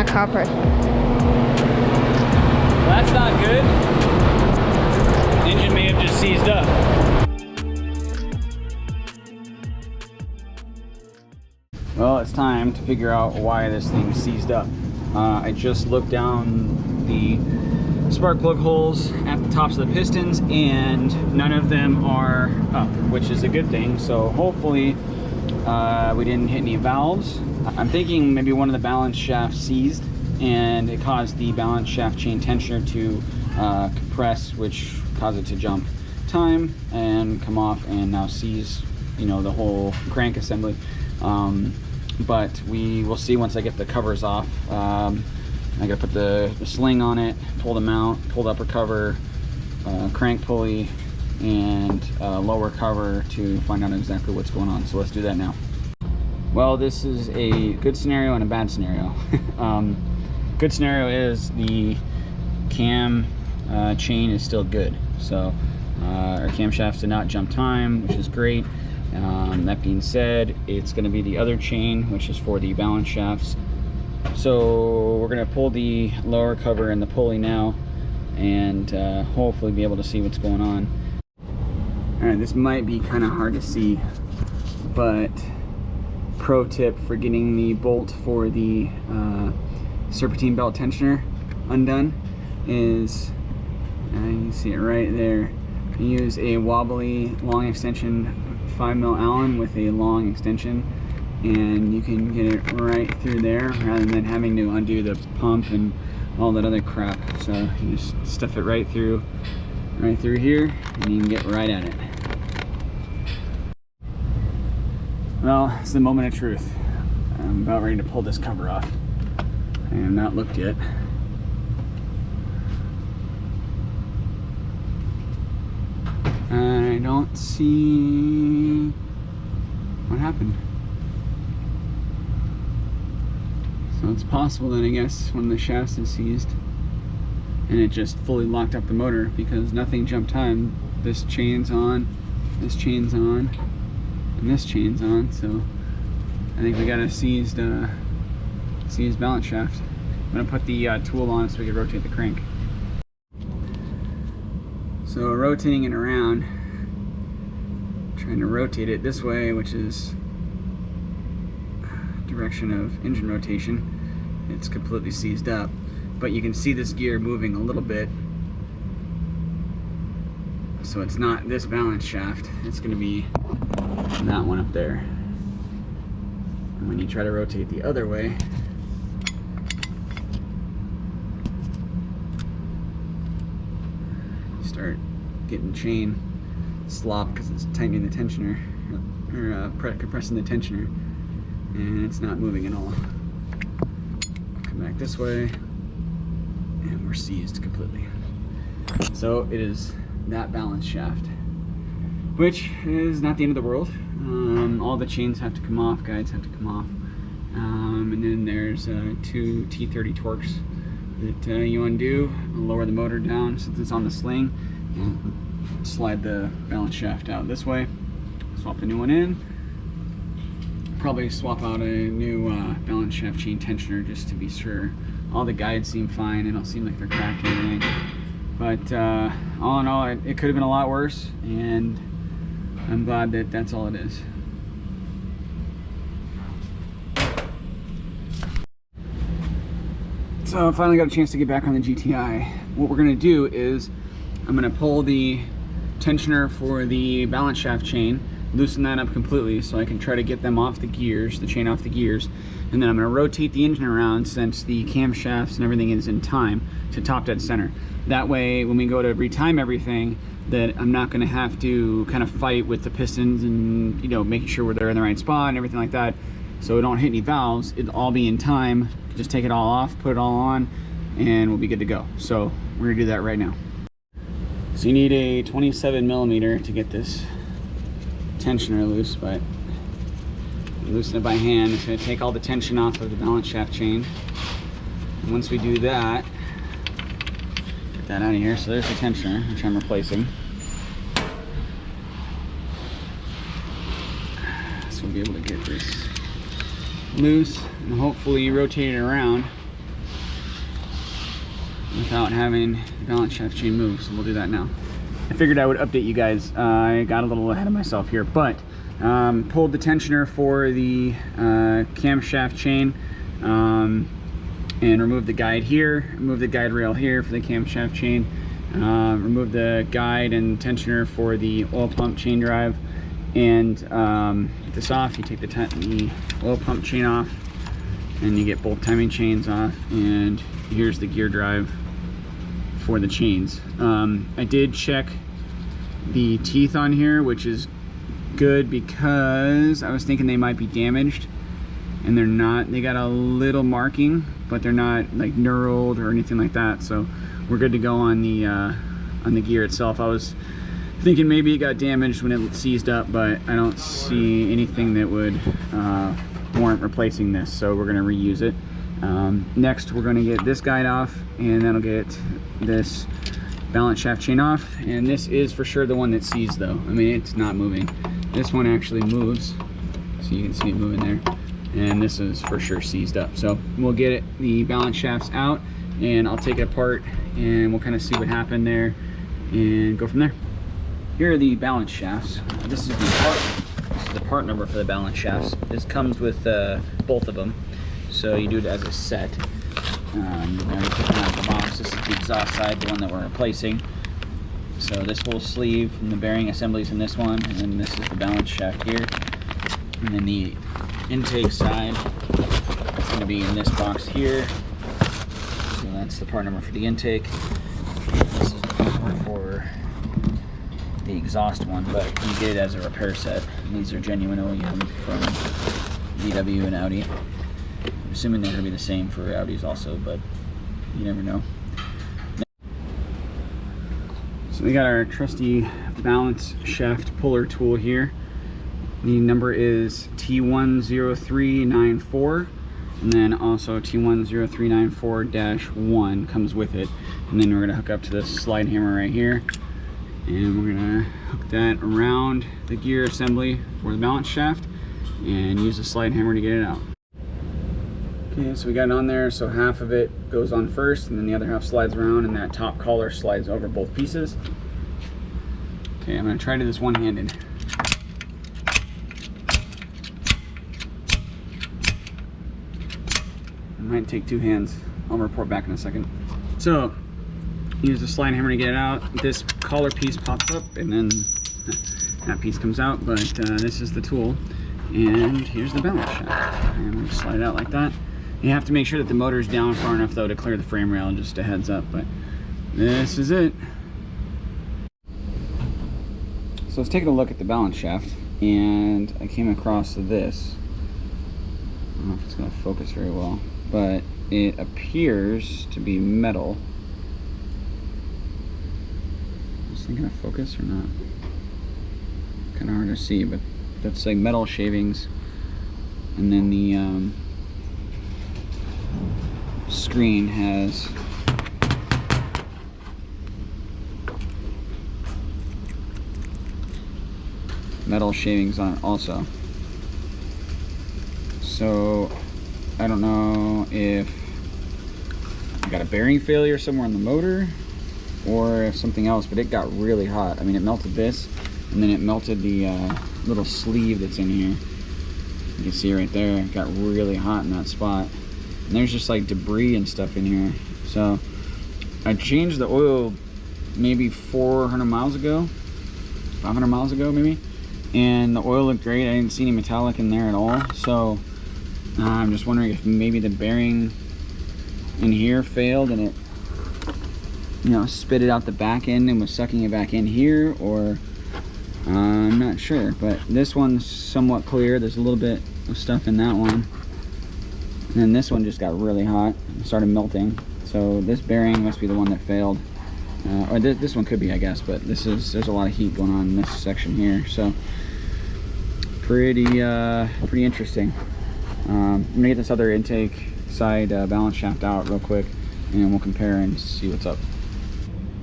copper. That's not good. The engine may have just seized up. Well, it's time to figure out why this thing seized up. I just looked down the spark plug holes at the tops of the pistons and none of them are up, which is a good thing. So hopefully we didn't hit any valves. I'm thinking maybe one of the balance shafts seized and it caused the balance shaft chain tensioner to compress, which caused it to jump time and come off and now seize, you know, the whole crank assembly. But we will see once I get the covers off. I gotta put the sling on it, pull the mount, pull the upper cover, crank pulley, and lower cover to find out exactly what's going on. So let's do that now. Well, this is a good scenario and a bad scenario. Good scenario is the cam chain is still good. So our camshafts did not jump time, which is great. That being said, it's going to be the other chain, which is for the balance shafts. So we're going to pull the lower cover and the pulley now and hopefully be able to see what's going on. Alright, this might be kind of hard to see, but pro tip for getting the bolt for the serpentine belt tensioner undone is, you can see it right there, you use a wobbly long extension 5mm Allen with a long extension and you can get it right through there rather than having to undo the pump and all that other crap. So you just stuff it right through here and you can get right at it. Well, it's the moment of truth. I'm about ready to pull this cover off. I have not looked yet. I don't see what happened. So it's possible that I guess one of the shafts is seized and it just fully locked up the motor because nothing jumped time. This chain's on, this chain's on, and this chain's on. So I think we got a seized balance shaft. I'm gonna put the tool on so we can rotate the crank. So rotating it around, trying to rotate it this way, which is direction of engine rotation. It's completely seized up, but you can see this gear moving a little bit. So it's not this balance shaft, it's going to be that one up there. And when you try to rotate the other way, start getting chain slop because it's tightening the tensioner or compressing the tensioner and it's not moving at all. Come back this way and we're seized completely. So it is that balance shaft, which is not the end of the world. All the chains have to come off, guides have to come off, and then there's 2 T30 Torques that you undo, lower the motor down since it's on the sling, and slide the balance shaft out this way, swap the new one in, probably swap out a new balance shaft chain tensioner just to be sure. All the guides seem fine, they don't seem like they're cracked or anything, but all in all it could have been a lot worse, and I'm glad that that's all it is. So I finally got a chance to get back on the GTI. What we're gonna do is I'm gonna pull the tensioner for the balance shaft chain, loosen that up completely so I can try to get them off the gears, the chain off the gears, and then I'm gonna rotate the engine around since the camshafts and everything is in time to top dead center. That way when we go to retime everything, that I'm not gonna have to kind of fight with the pistons and, you know, making sure they're in the right spot and everything like that, so we don't hit any valves. It'll all be in time. Just take it all off, put it all on, and we'll be good to go. So we're gonna do that right now. So you need a 27mm to get this tensioner loose, but you loosen it by hand. It's gonna take all the tension off of the balance shaft chain. And once we do that, get that out of here. So there's the tensioner, which I'm replacing. So we'll be able to get this loose and hopefully rotate it around without having the balance shaft chain move, so we'll do that now. I figured I would update you guys. I got a little ahead of myself here, but pulled the tensioner for the camshaft chain and removed the guide here, removed the guide rail here for the camshaft chain, removed the guide and tensioner for the oil pump chain drive, and get this off. You take the oil pump chain off and you get both timing chains off, and here's the gear drive for the chains. I did check the teeth on here, which is good because I was thinking they might be damaged, and they're not. They got a little marking, but they're not like knurled or anything like that, so we're good to go on the gear itself. I was thinking maybe it got damaged when it seized up, but I don't see anything that would warrant replacing this, so we're going to reuse it. Next, we're going to get this guide off, and that'll get this balance shaft chain off. And this is for sure the one that seized, though. I mean, it's not moving. This one actually moves, so you can see it moving there. And this is for sure seized up. So we'll get the balance shafts out, and I'll take it apart, and we'll kind of see what happened there and go from there. Here are the balance shafts. This is the part number for the balance shafts. This comes with both of them, so you do it as a set. And we took them out of the box. This is the exhaust side, the one that we're replacing. So this whole sleeve and the bearing assemblies in this one, and then this is the balance shaft here. And then the intake side, it's going to be in this box here. So that's the part number for the intake. This is the part number for the exhaust one, but you get it as a repair set. And these are genuine OEM from VW and Audi. I'm assuming they're going to be the same for Audis also, but you never know. So we got our trusty balance shaft puller tool here. The number is T10394, and then also T10394-1 comes with it. And then we're going to hook up to this slide hammer right here, and we're going to hook that around the gear assembly for the balance shaft and use the slide hammer to get it out. Okay, so we got it on there, so half of it goes on first, and then the other half slides around, and that top collar slides over both pieces. Okay, I'm going to try to do this one-handed. It might take two hands. I'll report back in a second. So, use the slide hammer to get it out. This collar piece pops up, and then that piece comes out, but this is the tool. And here's the balance shaft. And we'll just slide it out like that. You have to make sure that the motor's down far enough, though, to clear the frame rail, just a heads up, but this is it. So I was taking a look at the balance shaft, and I came across this. I don't know if it's going to focus very well, but it appears to be metal. Is this going to focus or not? Kind of hard to see, but that's like metal shavings, and then the screen has metal shavings on it also. So I don't know if I got a bearing failure somewhere in the motor or if something else, but it got really hot. I mean, it melted this, and then it melted the little sleeve that's in here. You can see right there, it got really hot in that spot. And there's just like debris and stuff in here. So I changed the oil maybe 400 miles ago, 500 miles ago maybe, and the oil looked great. I didn't see any metallic in there at all. So I'm just wondering if maybe the bearing in here failed and it, you know, spit it out the back end and was sucking it back in here, or I'm not sure. But this one's somewhat clear. There's a little bit of stuff in that one. And then this one just got really hot and started melting. So this bearing must be the one that failed. Or this one could be, I guess, but there's a lot of heat going on in this section here. So pretty interesting. I'm gonna get this other intake side balance shaft out real quick, and we'll compare and see what's up.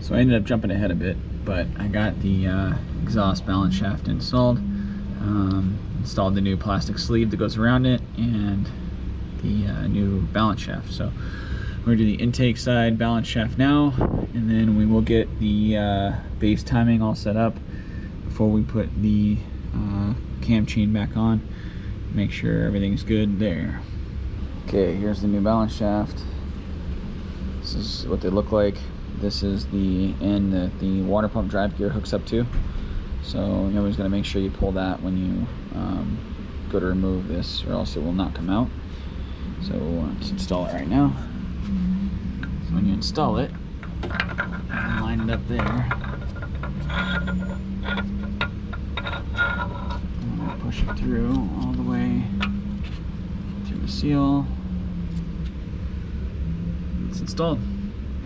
So I ended up jumping ahead a bit, but I got the exhaust balance shaft installed. Installed the new plastic sleeve that goes around it, and the new balance shaft. So We're gonna do the intake side balance shaft now, and then we will get the base timing all set up before we put the cam chain back on. Make sure everything's good there. Okay, here's the new balance shaft. This is what they look like. This is the end that the water pump drive gear hooks up to. So you're always going to make sure you pull that when you go to remove this, or else it will not come out. So let's install it right now. So when you install it, line it up there. Push it through all the way through the seal. It's installed.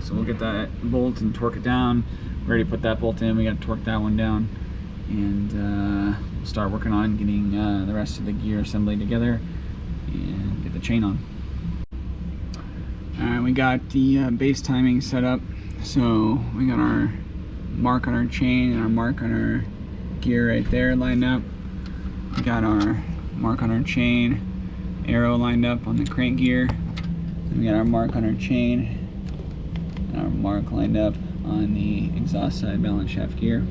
So we'll get that bolt and torque it down. We already put that bolt in. We got to torque that one down, and start working on getting the rest of the gear assembly together and get the chain on. All right, we got the base timing set up. So we got our mark on our chain and our mark on our gear right there lined up. We got our mark on our chain, arrow lined up on the crank gear. And we got our mark on our chain, and our mark lined up on the exhaust side balance shaft gear.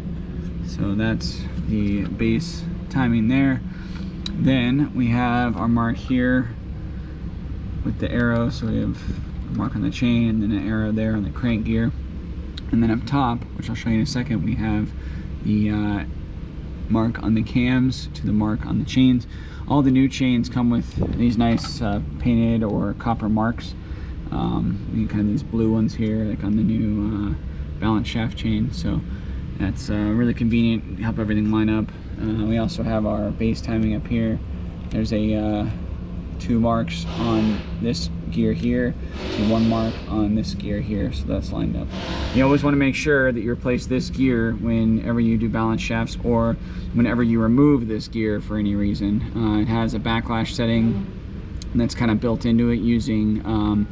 So that's the base timing there. Then we have our mark here with the arrow. So we have a mark on the chain and then an arrow there on the crank gear. And then up top, which I'll show you in a second, we have the mark on the cams to the mark on the chains. All the new chains come with these nice painted or copper marks. Kind of these blue ones here, like on the new balance shaft chain. So that's really convenient, help everything line up. We also have our base timing up here. There's a 2 marks on this gear here and 1 mark on this gear here, so that's lined up. You always want to make sure that you replace this gear whenever you do balance shafts, or whenever you remove this gear for any reason. It has a backlash setting that's kind of built into it using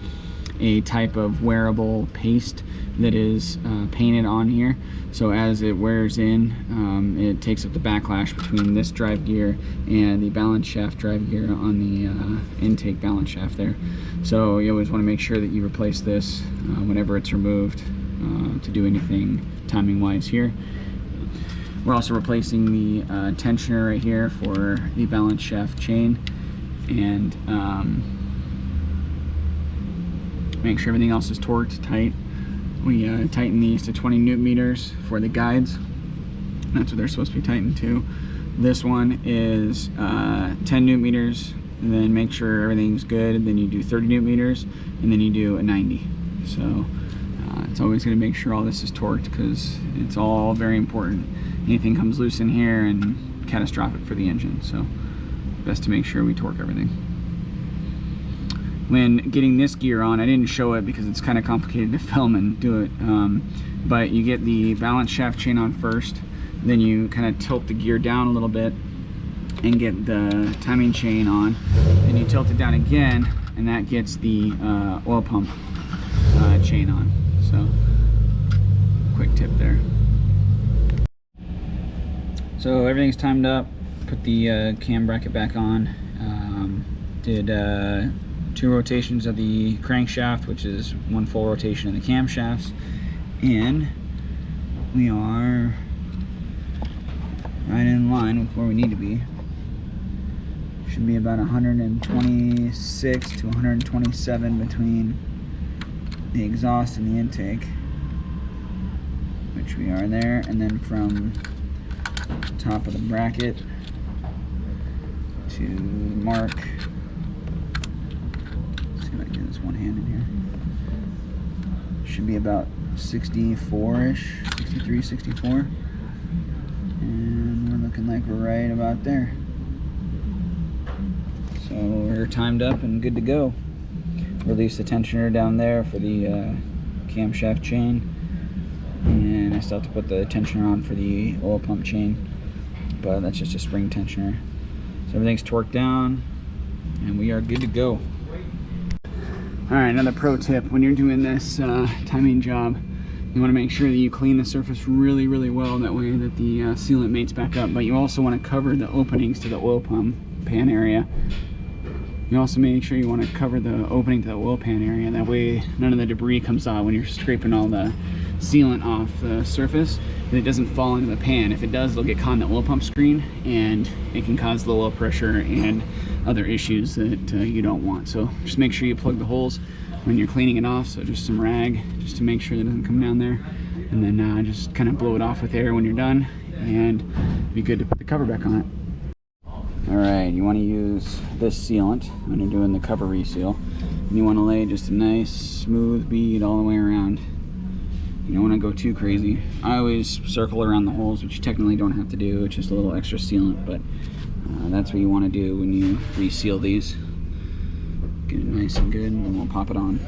a type of wearable paste that is painted on here. So as it wears in, it takes up the backlash between this drive gear and the balance shaft drive gear on the intake balance shaft there. So you always want to make sure that you replace this whenever it's removed to do anything timing wise here. We're also replacing the tensioner right here for the balance shaft chain, and make sure everything else is torqued tight. We tighten these to 20 Newton meters for the guides. That's what they're supposed to be tightened to. This one is 10 Newton meters, and then make sure everything's good, and then you do 30 Newton meters, and then you do a 90. So it's always going to make sure all this is torqued, because it's all very important. Anything comes loose in here and catastrophic for the engine. So best to make sure we torque everything. When getting this gear on, I didn't show it because it's kind of complicated to film and do it, but you get the balance shaft chain on first, then you kind of tilt the gear down a little bit and get the timing chain on, then you tilt it down again, and that gets the oil pump chain on. So quick tip there. So everything's timed up. Put the cam bracket back on. Did 2 rotations of the crankshaft, which is 1 full rotation of the camshafts, and we are right in line with where we need to be. Should be about 126 to 127 between the exhaust and the intake, which we are there, and then from the top of the bracket to the mark. This one hand in here should be about 64-ish, 63, 64, and we're looking like we're right about there. So we're timed up and good to go. Release the tensioner down there for the camshaft chain, and I still have to put the tensioner on for the oil pump chain, but that's just a spring tensioner. So everything's torqued down and we are good to go. Alright, another pro tip: when you're doing this timing job, you want to make sure that you clean the surface really, really well, that way that the sealant mates back up. But you also want to cover the openings to the oil pump pan area. You also make sure you want to cover the opening to the oil pan area. That way none of the debris comes out when you're scraping all the sealant off the surface, and it doesn't fall into the pan. If it does, it'll get caught in the oil pump screen, and it can cause low oil pressure and other issues that you don't want. So just make sure you plug the holes when you're cleaning it off. So just some rag, just to make sure that it doesn't come down there, and then just kind of blow it off with air when you're done, and be good to put the cover back on it. All right, you want to use this sealant when you're doing the cover reseal, and you want to lay just a nice smooth bead all the way around. You don't want to go too crazy. I always circle around the holes, which you technically don't have to do. It's just a little extra sealant, but that's what you want to do when you reseal these. Get it nice and good, and then we'll pop it on.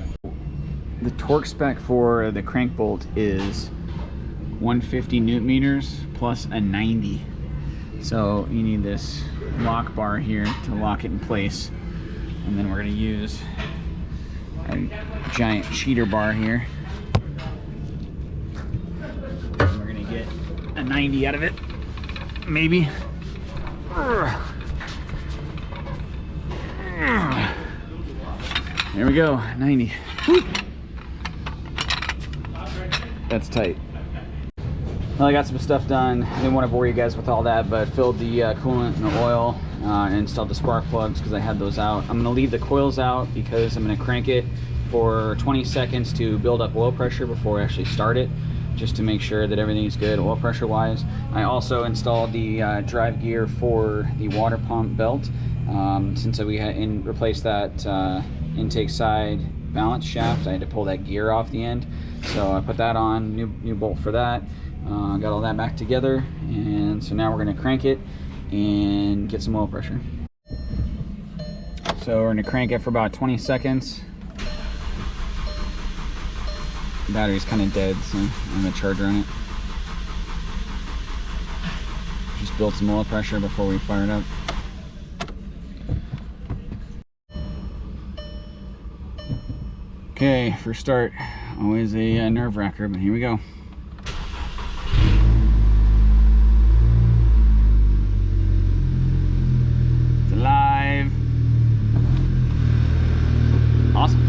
The torque spec for the crank bolt is 150 newton meters plus a 90. So you need this lock bar here to lock it in place, and then we're going to use a giant cheater bar here. And we're going to get a 90 out of it, maybe. There we go, 90. Woo. That's tight. Well, I got some stuff done. I didn't want to bore you guys with all that, but filled the coolant and the oil, and installed the spark plugs because I had those out. I'm going to leave the coils out because I'm going to crank it for 20 seconds to build up oil pressure before I actually start it, just to make sure that everything's good oil pressure wise. I also installed the drive gear for the water pump belt, since we had replaced that intake side balance shaft. I had to pull that gear off the end, so I put that on, new bolt for that. Got all that back together, and so now we're going to crank it and get some oil pressure. So we're going to crank it for about 20 seconds. The battery's kind of dead, so I'm going to charger on it. Just build some oil pressure before we fire it up. Okay, first start, always a nerve wracker, but here we go. It's alive. Awesome.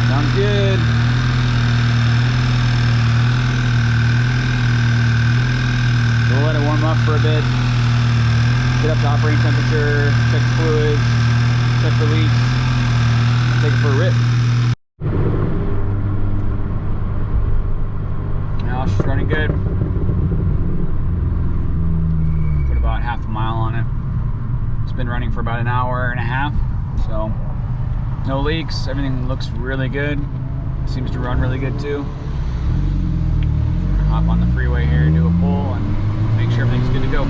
Sounds good. So we'll let it warm up for a bit. Get up to operating temperature, check the fluids, check for leaks, take it for a rip. Now she's running good. Put about half a mile on it. It's been running for about an hour and a half, so no leaks. Everything looks really good. Seems to run really good too. Hop on the freeway here, do a pull, and make sure everything's good to go.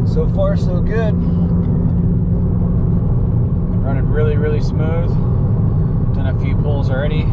So far, so good. Been running really, really smooth. Done a few pulls already.